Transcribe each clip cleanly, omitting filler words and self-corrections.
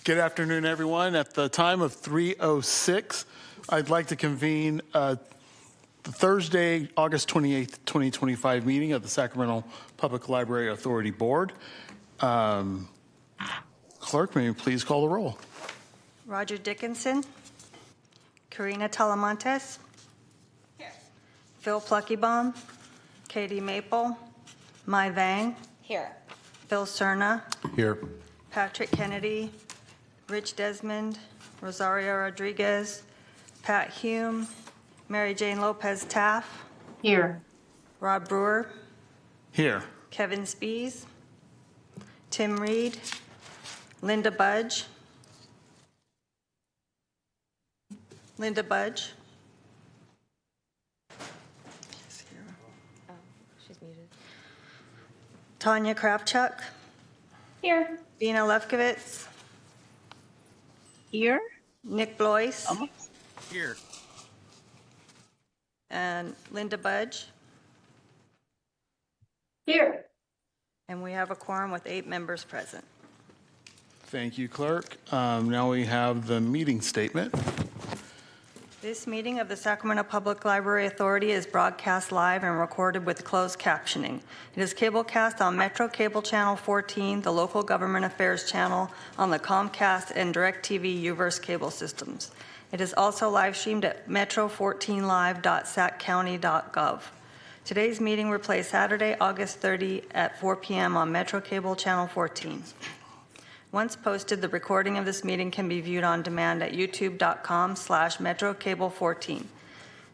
Good afternoon, everyone. At the time of 3:06, I'd like to convene the Thursday, August 28th, 2025 meeting of the Sacramento Public Library Authority Board. Clerk, may you please call the roll? Roger Dickinson. Karina Talamontes. Here. Phil Pluckybaum. Katie Maple. Mai Vang. Here. Phil Cerna. Here. Patrick Kennedy. Rich Desmond. Rosario Rodriguez. Pat Hume. Mary Jane Lopez Taff. Here. Rob Brewer. Here. Kevin Spees. Tim Reed. Linda Budge. Linda Budge. Oh, she's muted. Tanya Kravchuk. Here. Dina Lefkowitz. Here. Nick Blois. Here. And Linda Budge. Here. And we have a quorum with 8 members present. Thank you, Clerk. Now we have the meeting statement. This meeting of the Sacramento Public Library Authority is broadcast live and recorded with closed captioning. It is cablecast on Metro Cable Channel 14, the Local Government Affairs Channel, on the Comcast and DirecTV UVerse cable systems. It is also live streamed at metro14live.saccounty.gov. Today's meeting will play Saturday, August 30 at 4 p.m. on Metro Cable Channel 14. Once posted, the recording of this meeting can be viewed on demand at youtube.com/metrocable14.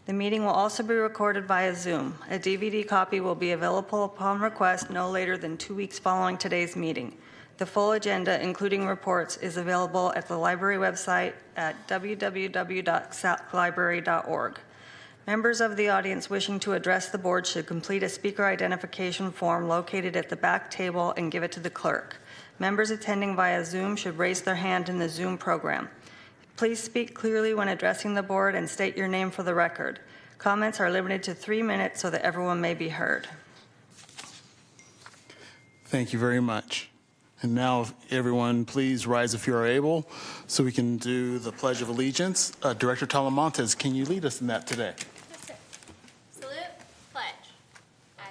The meeting will also be recorded via Zoom. A DVD copy will be available upon request no later than 2 weeks following today's meeting. The full agenda, including reports, is available at the library website at www.saclibrary.org. Members of the audience wishing to address the board should complete a speaker identification form located at the back table and give it to the clerk. Members attending via Zoom should raise their hand in the Zoom program. Please speak clearly when addressing the board and state your name for the record. Comments are limited to 3 minutes so that everyone may be heard. Thank you very much. And now, everyone, please rise if you are able so we can do the Pledge of Allegiance. Director Talamontes, can you lead us in that today? Yes, sir. Salute, pledge.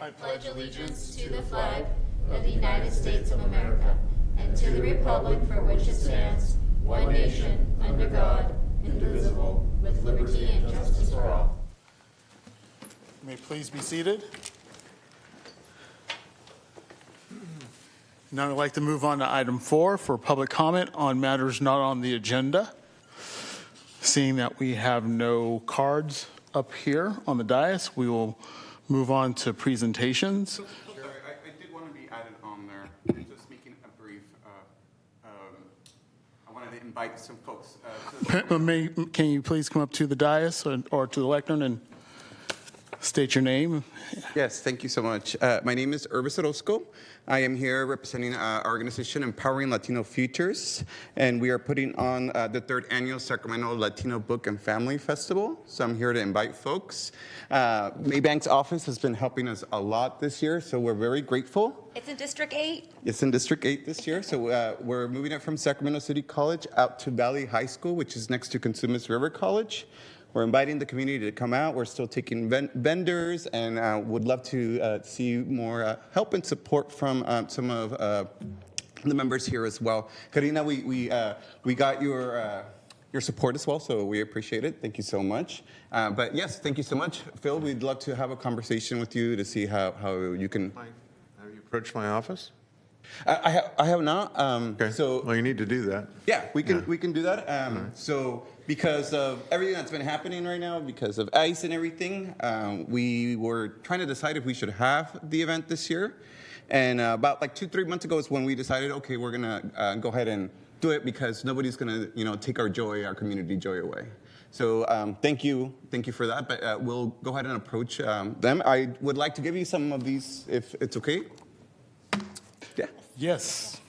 I pledge allegiance to the flag of the United States of America and to the republic for which it stands, one nation, under God, indivisible, with liberty and justice for all. You may please be seated. Now I'd like to move on to item 4 for public comment on matters not on the agenda. Seeing that we have no cards up here on the dais, we will move on to presentations. Sorry, I did want to be added on there. Just making a brief, I wanted to invite some folks. Can you please come up to the dais or to the lectern and state your name? Yes, thank you so much. My name is Urbis Orozco. I am here representing our organization Empowering Latino Futures, and we are putting on the 3rd annual Sacramento Latino Book and Family Festival. So I'm here to invite folks. Maybank's office has been helping us a lot this year, so we're very grateful. It's in District 8. It's in District 8 this year, so we're moving it from Sacramento City College out to Valley High School, which is next to Consumnes River College. We're inviting the community to come out. We're still taking vendors and would love to see more help and support from some of the members here as well. Karina, we got your support as well, so we appreciate it. Thank you so much. But yes, thank you so much. Phil, we'd love to have a conversation with you to see how you can... Have you approached my office? I have not. Okay. So Well, you need to do that. yeah, we can do that. So because of everything that's been happening right now, because of ICE and everything, we were trying to decide if we should have the event this year. And about like 2-3 months ago is when we decided, okay, we're gonna go ahead and do it because nobody's gonna, take our joy, our community joy away. So thank you for that. But we'll go ahead and approach them. I would like to give you some of these, if it's okay. Yeah. Yes.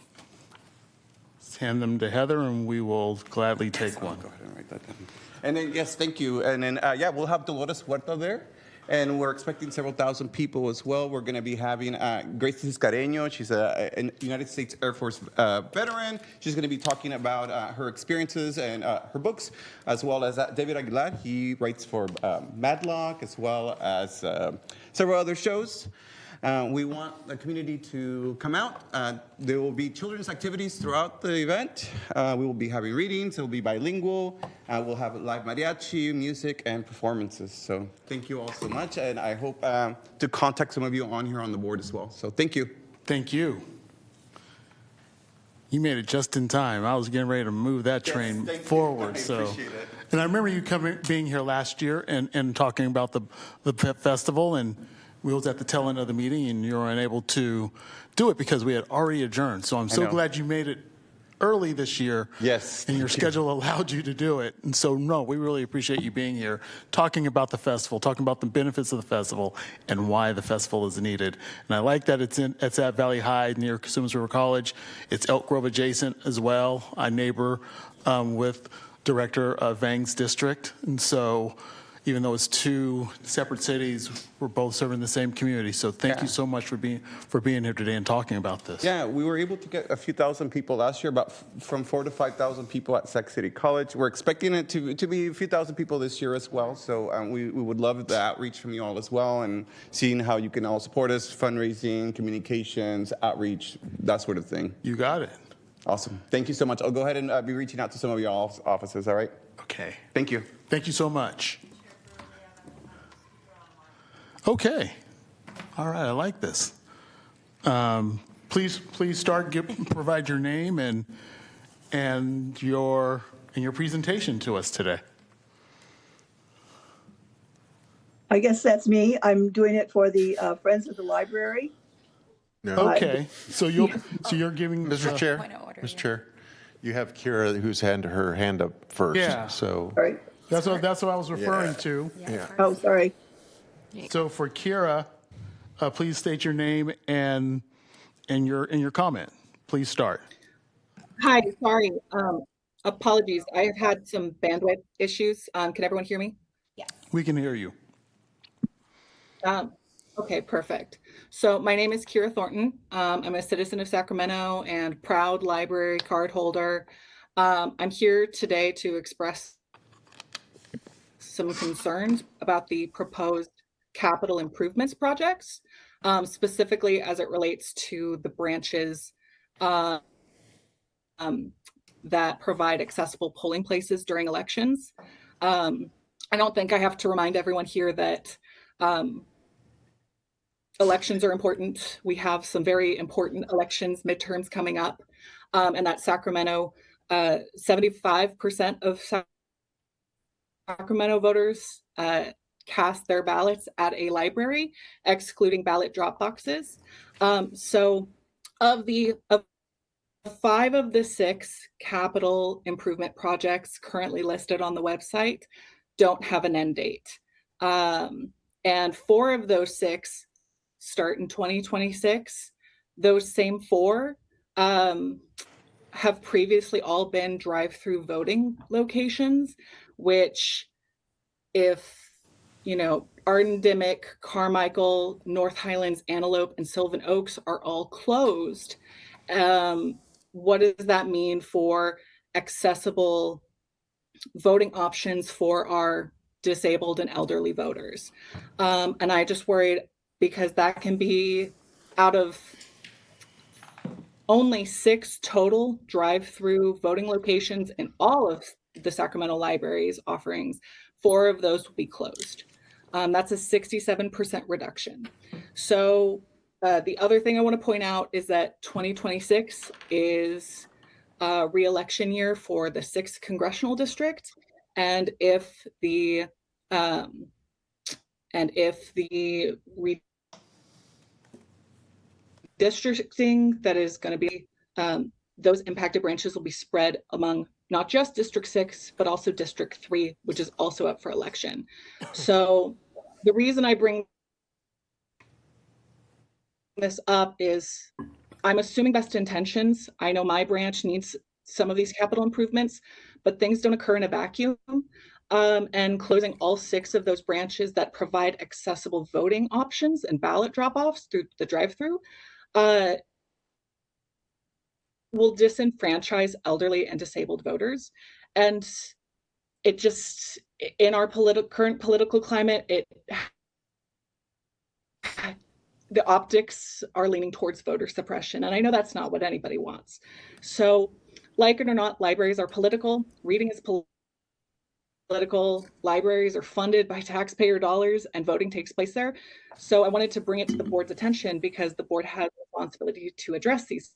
Let's hand them to Heather, and we will gladly take one. Go ahead and write that down. And then, yes, thank you. And then, we'll have Dolores Huerta there. And we're expecting several thousand people as well. We're going to be having Grace Ciscareño. She's a United States Air Force veteran. She's going to be talking about her experiences and her books, as well as David Aguilar. He writes for Madlock, as well as several other shows. We want the community to come out. There will be children's activities throughout the event. We will be having readings. It will be bilingual. We'll have live mariachi, music, and performances. So thank you all so much, and I hope to contact some of you on here on the board as well. So thank you. Thank you. You made it just in time. I was getting ready to move that train thank you. forward. I So, appreciate it. and I remember you being here last year and talking about the festival, and we was at the tail end of the meeting, and you were unable to do it because we had already adjourned. So I'm so know. glad you made it early this year. Yes, And your thank you. schedule allowed you to do it. And so, no, we really appreciate you being here, talking about the festival, talking about the benefits of the festival, and why the festival is needed. And I like that it's at Valley High near Cosumnes River College. It's Elk Grove adjacent as well. I neighbor with Director Vang's district. And so, even though it's two separate cities, we're both serving the same community. So thank you so much for being here today and talking about this. Yeah, we were able to get a few thousand people last year, about from 4,000 to 5,000 people at Sac City College. We're expecting it to be a few thousand people this year as well. So we would love the outreach from you all as well, and seeing how you can all support us, fundraising, communications, outreach, that sort of thing. You got it. Awesome. Thank you so much. I'll go ahead and be reaching out to some of your offices, all right? Okay. Thank you. Thank you so much. Okay. All right, I like this. Please start. Provide your name and your presentation to us today. I guess that's me. I'm doing it for the Friends of the Library. No. Okay. So you're giving Mr. Chair, Point of order, Mr. yeah. Chair, you have Kira who's had her hand up first. Yeah. So, Sorry. That's what I was referring Yeah. to. yeah. Oh, sorry. So for Kira, please state your name and your comment. Please start. Hi, sorry. Apologies. I have had some bandwidth issues. Can everyone hear me? We can hear you. Okay, perfect. So my name is Kira Thornton. I'm a citizen of Sacramento and proud library card holder. I'm here today to express some concerns about the proposed capital improvements projects, specifically as it relates to the branches that provide accessible polling places during elections. I don't think I have to remind everyone here that elections are important. We have some very important elections, midterms coming up, and that Sacramento, 75% of Sacramento voters cast their ballots at a library, excluding ballot drop boxes. So of 5 of the 6 capital improvement projects currently listed on the website don't have an end date. And 4 of those 6 start in 2026. Those same 4 have previously all been drive-through voting locations, which if Arden Dimick, Carmichael, North Highlands, Antelope, and Sylvan Oaks are all closed, what does that mean for accessible voting options for our disabled and elderly voters? And I just worried because that can be out of only 6 total drive-through voting locations in all of the Sacramento Library's offerings, 4 of those will be closed. That's a 67% reduction. So the other thing I want to point out is that 2026 is a re-election year for the 6th congressional district, and if the redistricting that is going to be, those impacted branches will be spread among not just District 6, but also District 3, which is also up for election. So the reason I bring this up is I'm assuming best intentions. I know my branch needs some of these capital improvements, but things don't occur in a vacuum. and closing all 6 of those branches that provide accessible voting options and ballot drop-offs through the drive-through will disenfranchise elderly and disabled voters. And it just, in our current political climate, the optics are leaning towards voter suppression. And I know that's not what anybody wants. So, like it or not, libraries are political. Reading is political. Libraries are funded by taxpayer dollars, and voting takes place there. So I wanted to bring it to the board's attention because the board has a responsibility to address these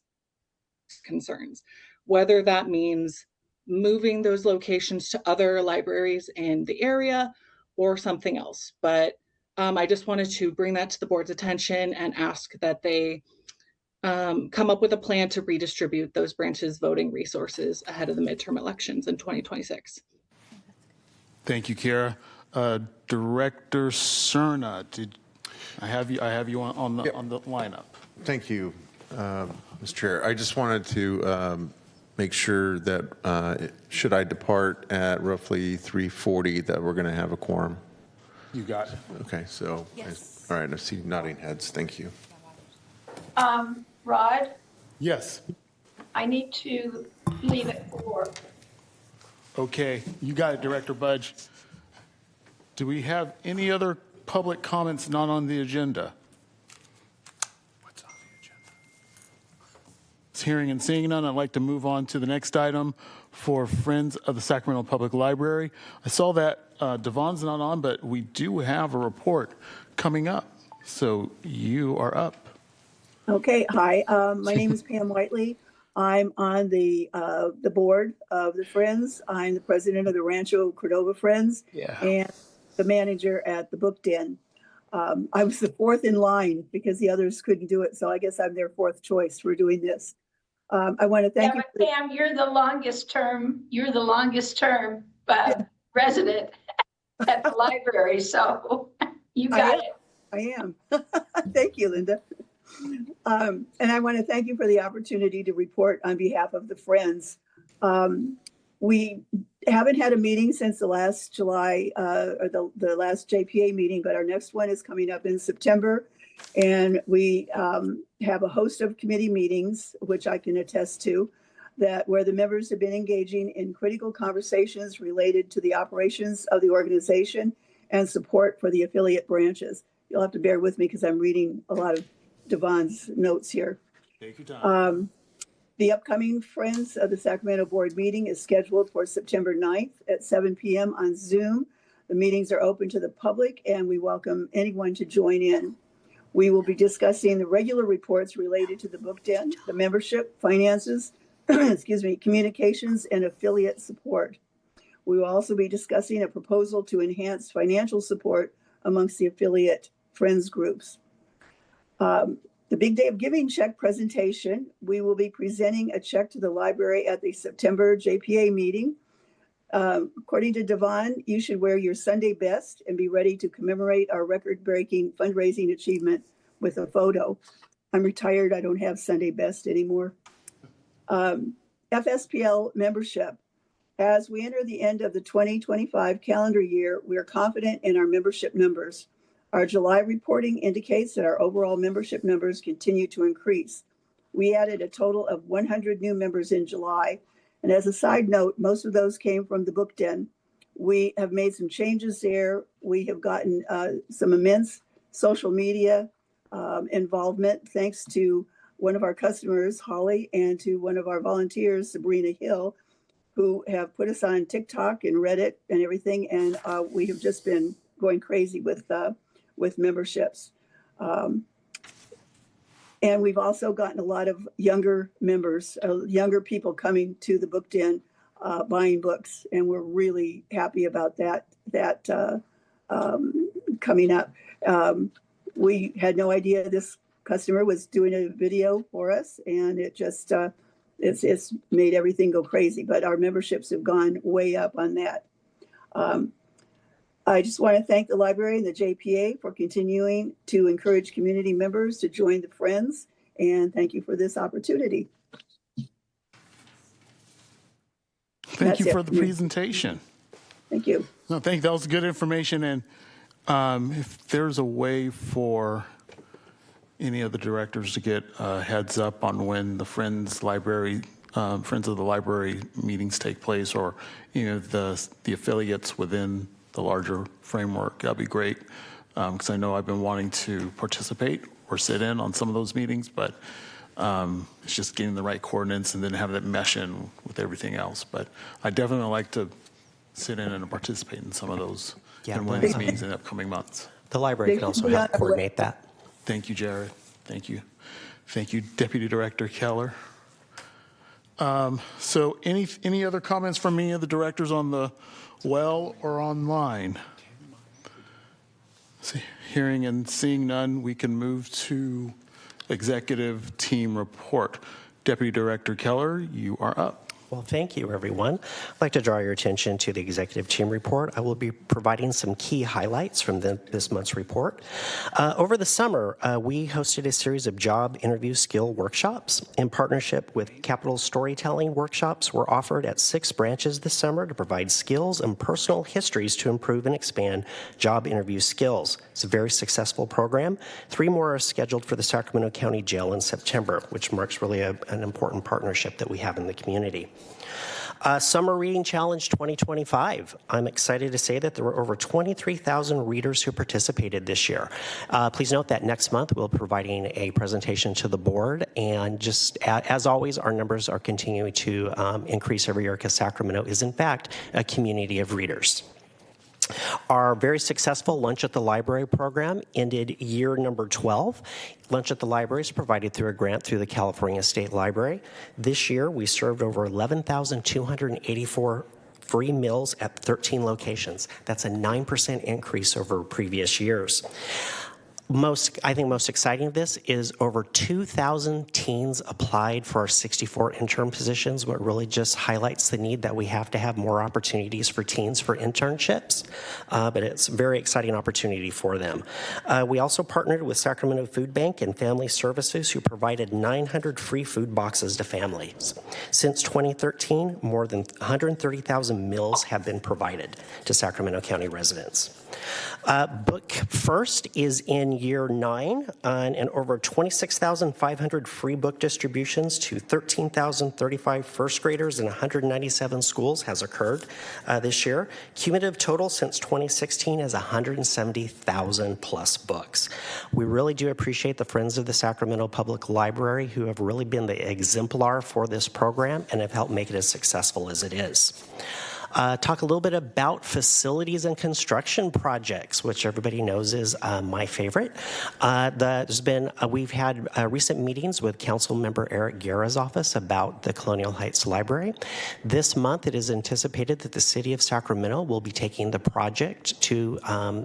concerns, whether that means moving those locations to other libraries in the area or something else. But I just wanted to bring that to the board's attention and ask that they come up with a plan to redistribute those branches' voting resources ahead of the midterm elections in 2026. Thank you, Kara. Director Cerna, I have you on the lineup. Thank you, Mr. Chair. I just wanted to make sure that should I depart at roughly 3:40 that we're going to have a quorum. You got it. Okay, so, all right, I see nodding heads. Thank you. Rod, Yes. I need to leave at 4. Okay, you got it, Director Budge. Do we have any other public comments not on the agenda? What's on the agenda? Hearing and seeing none, I'd like to move on to the next item for Friends of the Sacramento Public Library. I saw that Devon's not on, but we do have a report coming up. So you are up. Okay, hi, my name is Pam Whiteley. I'm on the board of the Friends. I'm the president of the Rancho Cordova Friends and the manager at the Book Den. I was the 4th in line because the others couldn't do it, so I guess I'm their 4th choice for doing this. I want to thank you. But Pam, you're the longest term resident at the library, so you got it. I am. Thank you, Linda. And I want to thank you for the opportunity to report on behalf of the Friends. We haven't had a meeting since the last July, or the last JPA meeting, but our next one is coming up in September. And we have a host of committee meetings, which I can attest to, where the members have been engaging in critical conversations related to the operations of the organization and support for the affiliate branches. You'll have to bear with me because I'm reading a lot of Devon's notes here. Take your time. The upcoming Friends of the Sacramento Board meeting is scheduled for September 9th at 7 p.m. on Zoom. The meetings are open to the public and we welcome anyone to join in. We will be discussing the regular reports related to the Book Den, the membership, finances, communications, and affiliate support. We will also be discussing a proposal to enhance financial support amongst the affiliate Friends groups. The Big Day of Giving check presentation, we will be presenting a check to the library at the September JPA meeting. According to Devon, you should wear your Sunday best and be ready to commemorate our record-breaking fundraising achievement with a photo. I'm retired, I don't have Sunday best anymore. FSPL membership. As we enter the end of the 2025 calendar year, we are confident in our membership numbers. Our July reporting indicates that our overall membership numbers continue to increase. We added a total of 100 new members in July. And as a side note, most of those came from the Book Den. We have made some changes there. We have gotten some immense social media involvement thanks to one of our customers, Holly, and to one of our volunteers, Sabrina Hill, who have put us on TikTok and Reddit and everything. And we have just been going crazy with memberships. And we've also gotten a lot of younger members, younger people coming to the Book Den, buying books. And we're really happy about that coming up. We had no idea this customer was doing a video for us, and it just, it's made everything go crazy, but our memberships have gone way up on that. I just want to thank the library and the JPA for continuing to encourage community members to join the Friends, and thank you for this opportunity. Thank you for the presentation. Thank you. No, thank you. That was good information. And if there's a way for any of the directors to get a heads up on when the Friends of the Library meetings take place, or the affiliates within the larger framework, that'd be great. Because I know I've been wanting to participate or sit in on some of those meetings, but it's just getting the right coordinates and then have that mesh in with everything else. But I definitely like to sit in and participate in some of those Yeah, and one of these meetings in the upcoming months. The library can also help coordinate that. Thank you, Jared. Thank you. Thank you, Deputy Director Keller. So any other comments from any of the directors on the well or online? Hearing and seeing none, we can move to executive team report. Deputy Director Keller, you are up. Well, thank you, everyone. I'd like to draw your attention to the executive team report. I will be providing some key highlights from this month's report. Over the summer, we hosted a series of job interview skill workshops. In partnership with Capital Storytelling, workshops were offered at 6 branches this summer to provide skills and personal histories to improve and expand job interview skills. It's a very successful program. 3 more are scheduled for the Sacramento County Jail in September, which marks really an important partnership that we have in the community. Summer Reading Challenge 2025. I'm excited to say that there were over 23,000 readers who participated this year. Please note that next month we'll be providing a presentation to the board, and just as always, our numbers are continuing to increase every year because Sacramento is in fact a community of readers. Our very successful Lunch at the Library program ended year number 12. Lunch at the Library is provided through a grant through the California State Library. This year, we served over 11,284 free meals at 13 locations. That's a 9% increase over previous years. I think most exciting of this is over 2,000 teens applied for our 64 intern positions, what really just highlights the need that we have to have more opportunities for teens for internships, but it's a very exciting opportunity for them. We also partnered with Sacramento Food Bank and Family Services, who provided 900 free food boxes to families. Since 2013, more than 130,000 meals have been provided to Sacramento County residents. Book First is in year 9, and over 26,500 free book distributions to 13,035 first graders in 197 schools has occurred this year. Cumulative total since 2016 is 170,000 plus books. We really do appreciate the Friends of the Sacramento Public Library, who have really been the exemplar for this program and have helped make it as successful as it is. Talk a little bit about facilities and construction projects, which everybody knows is my favorite. We've had recent meetings with Council Member Eric Guerra's office about the Colonial Heights Library. This month, it is anticipated that the City of Sacramento will be taking the project to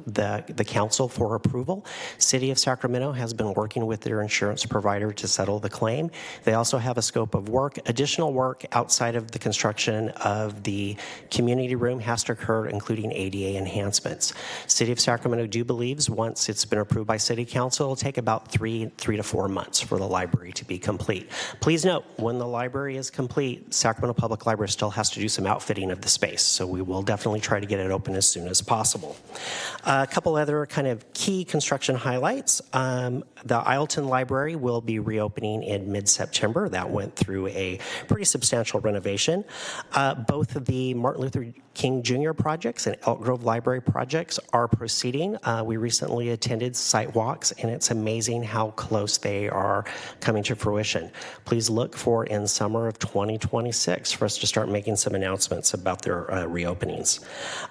the council for approval. City of Sacramento has been working with their insurance provider to settle the claim. They also have a scope of work. Additional work outside of the construction of the community room has to occur, including ADA enhancements. City of Sacramento believes once it's been approved by City Council, it'll take about 3 to 4 months for the library to be complete. Please note, when the library is complete, Sacramento Public Library still has to do some outfitting of the space, so we will definitely try to get it open as soon as possible. A couple other kind of key construction highlights. The Isleton Library will be reopening in mid-September. That went through a pretty substantial renovation. Both of the Martin Luther King Jr. projects and Elk Grove Library projects are proceeding. We recently attended site walks, and it's amazing how close they are coming to fruition. Please look for in summer of 2026 for us to start making some announcements about their reopenings.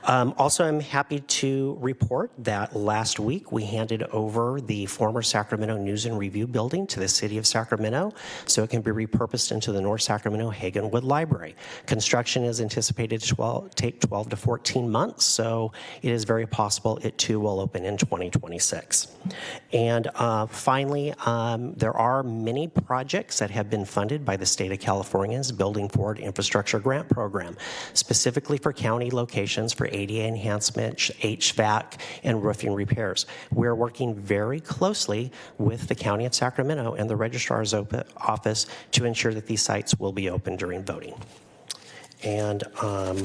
Also, I'm happy to report that last week we handed over the former Sacramento News and Review building to the City of Sacramento so it can be repurposed into the North Sacramento Hagenwood Library. Construction is anticipated to take 12 to 14 months, so it is very possible it too will open in 2026. And finally, there are many projects that have been funded by the state of California's Building Forward Infrastructure Grant Program, specifically for county locations for ADA enhancement, HVAC, and roofing repairs. We're working very closely with the County of Sacramento and the Registrar's office to ensure that these sites will be open during voting. And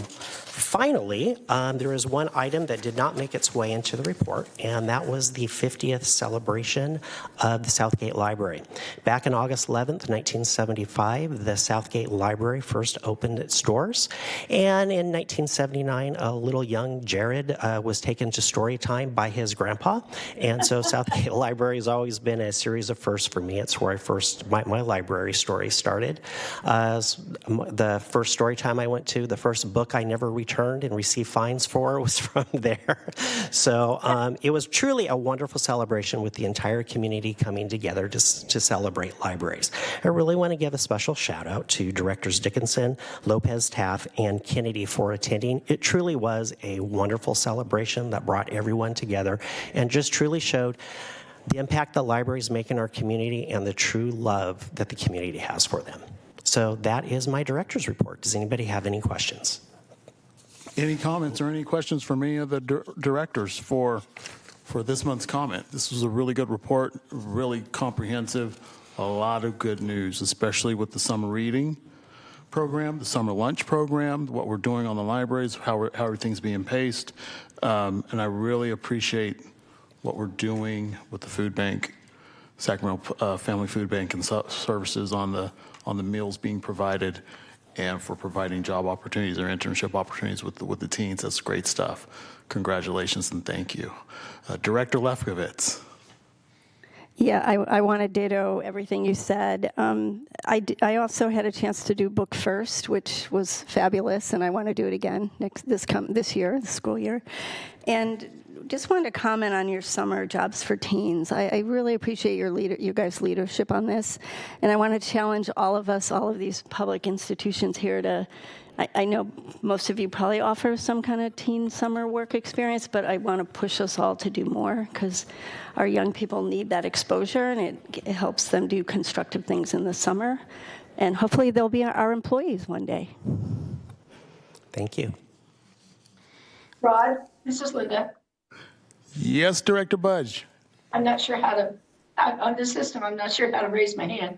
finally, there is one item that did not make its way into the report, and that was the 50th celebration of the Southgate Library. Back on August 11th, 1975, the Southgate Library first opened its doors, and in 1979, a little young Jared was taken to story time by his grandpa, and so Southgate Library has always been a series of firsts for me. It's where I first, my library story started. The first story time I went to, the first book I never returned and received fines for was from there. So it was truly a wonderful celebration with the entire community coming together to celebrate libraries. I really want to give a special shout out to Directors Dickinson, Lopez Taff, and Kennedy for attending. It truly was a wonderful celebration that brought everyone together and just truly showed the impact the libraries make in our community and the true love that the community has for them. So that is my director's report. Does anybody have any questions? Any comments or any questions from any of the directors for this month's comment? This was a really good report, really comprehensive, a lot of good news, especially with the summer reading program, the summer lunch program, what we're doing on the libraries, how everything's being paced. And I really appreciate what we're doing with the food bank, Sacramento Family Food Bank and services on the meals being provided and for providing job opportunities or internship opportunities with the teens. That's great stuff. Congratulations and thank you. Director Lefkowitz. Yeah, I want to ditto everything you said. I also had a chance to do Book First, which was fabulous, and I want to do it again this year, the school year. And just wanted to comment on your summer jobs for teens. I really appreciate you guys' leadership on this, and I want to challenge all of us, all of these public institutions here to. I know most of you probably offer some kind of teen summer work experience, but I want to push us all to do more because our young people need that exposure, and it helps them do constructive things in the summer. And hopefully they'll be our employees one day. Thank you. Rod, this is Linda. Yes, Director Budge. I'm not sure how to, on the system, I'm not sure how to raise my hand.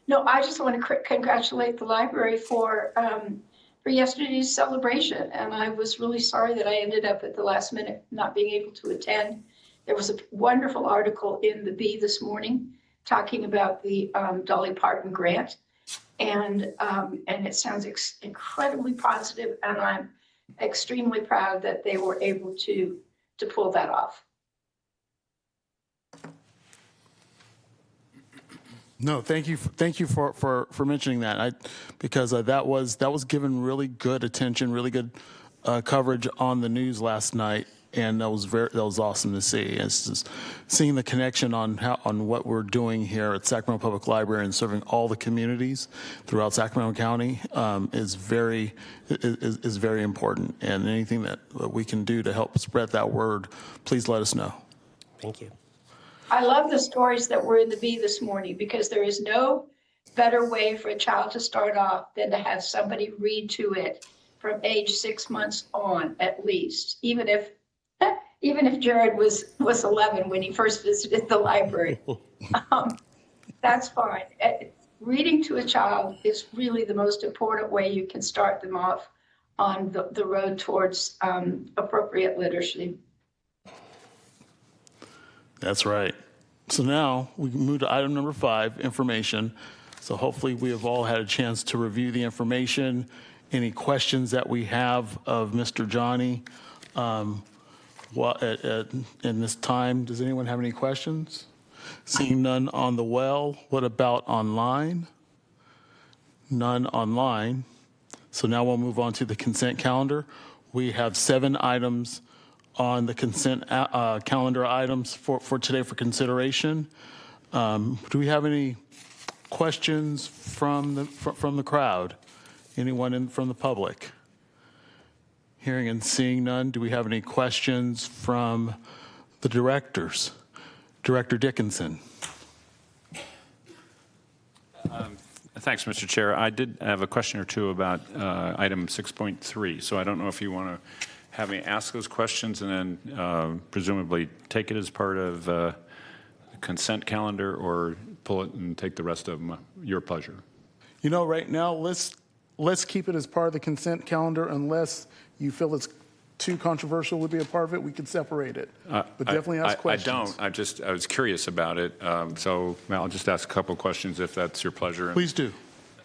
No, I just want to congratulate the library for yesterday's celebration. And I was really sorry that I ended up at the last minute not being able to attend. There was a wonderful article in the Bee this morning talking about the Dolly Parton grant. And it sounds incredibly positive, and I'm extremely proud that they were able to pull that off. No, thank you for mentioning that. Because that was given really good attention, really good coverage on the news last night, and that was awesome to see. It's just seeing the connection on what we're doing here at Sacramento Public Library and serving all the communities throughout Sacramento County is very important. And anything that we can do to help spread that word, please let us know. Thank you. I love the stories that were in the Bee this morning because there is no better way for a child to start off than to have somebody read to it from age 6 months on, at least, even if Jared was 11 when he first visited the library. That's fine. Reading to a child is really the most important way you can start them off on the road towards appropriate literacy. That's right. So now we can move to item number 5, information. So hopefully we have all had a chance to review the information. Any questions that we have of Mr. Johnny in this time? Does anyone have any questions? Seeing none on the well, what about online? None online. So now we'll move on to the consent calendar. We have 7 items on the consent calendar items for today for consideration. Do we have any questions from the crowd? Anyone from the public? Hearing and seeing none, do we have any questions from the directors? Director Dickinson. Thanks, Mr. Chair. I did have a question or two about item 6.3, so I don't know if you want to have me ask those questions and then presumably take it as part of the consent calendar or pull it and take the rest of them, your pleasure. You know, right now, let's let's keep it as part of the consent calendar unless you feel it's too controversial to be a part of it. We could separate it. But definitely ask questions. I don't. I was curious about it. So I'll just ask a couple of questions if that's your pleasure. Please do.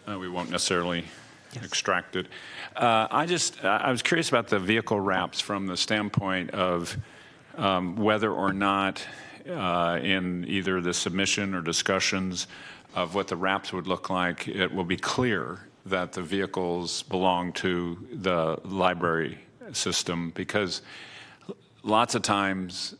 We won't necessarily extract it. I was curious about the vehicle wraps from the standpoint of whether or not in either the submission or discussions of what the wraps would look like, it will be clear that the vehicles belong to the library system, because lots of times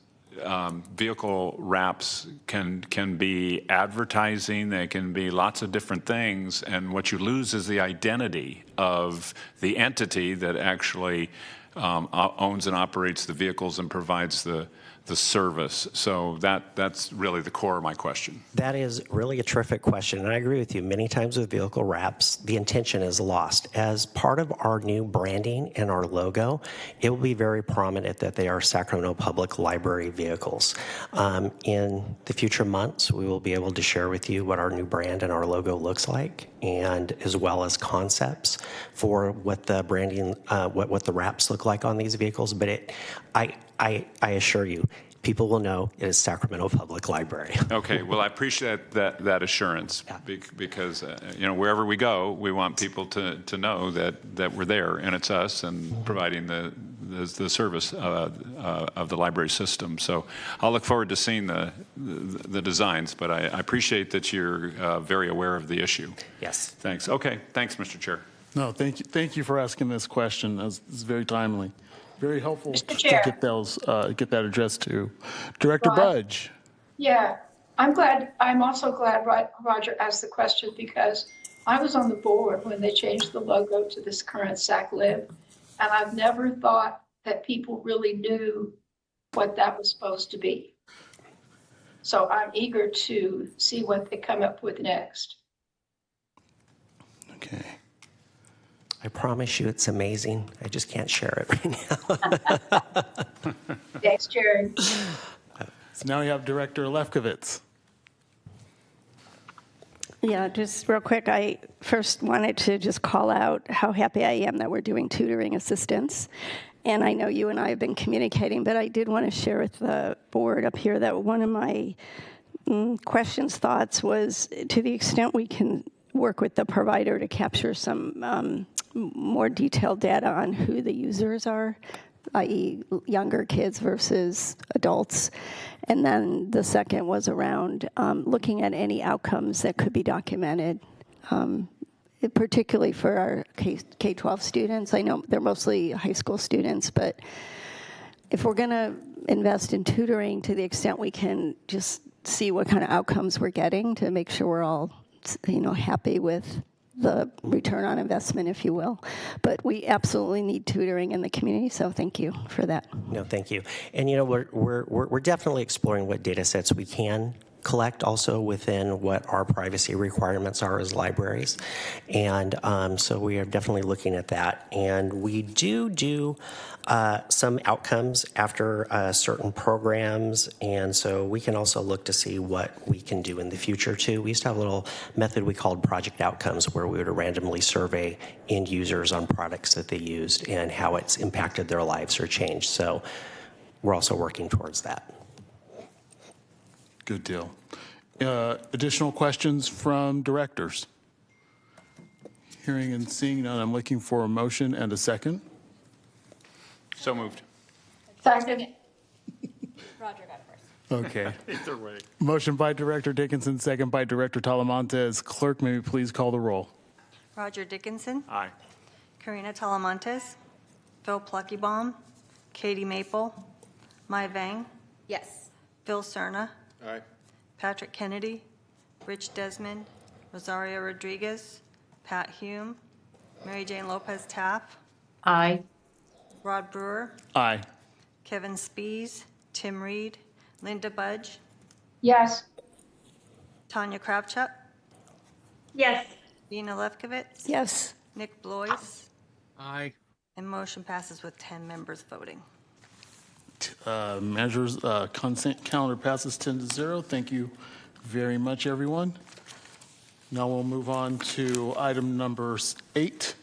vehicle wraps can be advertising, they can be lots of different things, and what you lose is the identity of the entity that actually owns and operates the vehicles and provides the service. So that's really the core of my question. That is really a terrific question, and I agree with you. Many times with vehicle wraps, the intention is lost. As part of our new branding and our logo, it will be very prominent that they are Sacramento Public Library vehicles. In the future months, we will be able to share with you what our new brand and our logo looks like, and as well as concepts for what the branding, what the wraps look like on these vehicles. But I assure you, people will know it is Sacramento Public Library. Okay, well, I appreciate that assurance, because wherever we go, we want people to know that we're there and it's us and providing the service of the library system. So I'll look forward to seeing the designs, but I appreciate that you're very aware of the issue. Yes. Thanks. Okay, thanks, Mr. Chair. No, thank you for asking this question. It's very timely. Very helpful to Chair. get that addressed to Director Budge. Yeah, I'm also glad Roger asked the question, because I was on the board when they changed the logo to this current SacLib, and I've never thought that people really knew what that was supposed to be. So I'm eager to see what they come up with next. Okay. I promise you it's amazing. I just can't share it right now. Thanks, Jerry. So now we have Director Lefkowitz. Yeah, just real quick, I first wanted to just call out how happy I am that we're doing tutoring assistance. And I know you and I have been communicating, but I did want to share with the board up here that one of my questions, thoughts was, to the extent we can work with the provider to capture some more detailed data on who the users are, i.e. younger kids versus adults. And then the second was around looking at any outcomes that could be documented, particularly for our K-12 students. I know they're mostly high school students, but if we're going to invest in tutoring, to the extent we can just see what kind of outcomes we're getting to make sure we're all happy with the return on investment, if you will. But we absolutely need tutoring in the community, so thank you for that. No, thank you. And we're definitely exploring what data sets we can collect also within what our privacy requirements are as libraries. And so we are definitely looking at that. And we do some outcomes after certain programs. And so we can also look to see what we can do in the future too. We used to have a little method we called Project Outcomes, where we would randomly survey end users on products that they used and how it's impacted their lives or changed. So we're also working towards that. Good deal. Additional questions from directors? Hearing and seeing none, I'm looking for a motion and a second. So moved. Second. Roger got it first. Okay. Either way. Motion by Director Dickinson, second by Director Talamantes. Clerk, may we please call the roll? Roger Dickinson, Aye. Karina Talamantes, Phil Pluckybaum, Katie Maple, Mai Vang, Yes. Phil Cerna, Aye. Patrick Kennedy, Rich Desmond, Rosario Rodriguez, Pat Hume, Mary Jane Lopez Taff, Aye. Rod Brewer, Aye. Kevin Spees, Tim Reed, Linda Budge, Yes. Tanya Kravchuk, Yes. Dina Lefkowitz, Yes. Nick Blois, Aye. and motion passes with 10 members voting. Measures, consent calendar passes 10-0. Thank you very much, everyone. Now we'll move on to item number 8,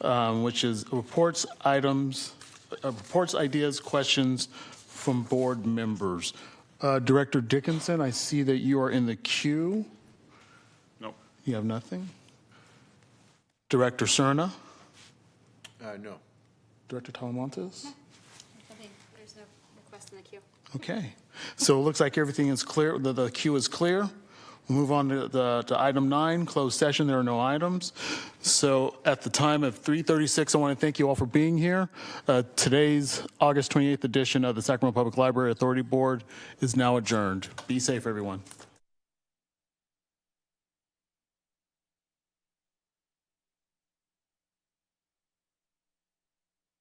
which is reports, ideas, questions from board members. Director Dickinson, I see that you are in the queue. Nope. You have nothing? Director Cerna? No. Director Talamantes? There's no request in the queue. Okay, so it looks like everything is clear, the queue is clear. We'll move on to item 9, closed session. There are no items. So at the time of 3:36, I want to thank you all for being here. Today's August 28th edition of the Sacramento Public Library Authority Board is now adjourned. Be safe, everyone.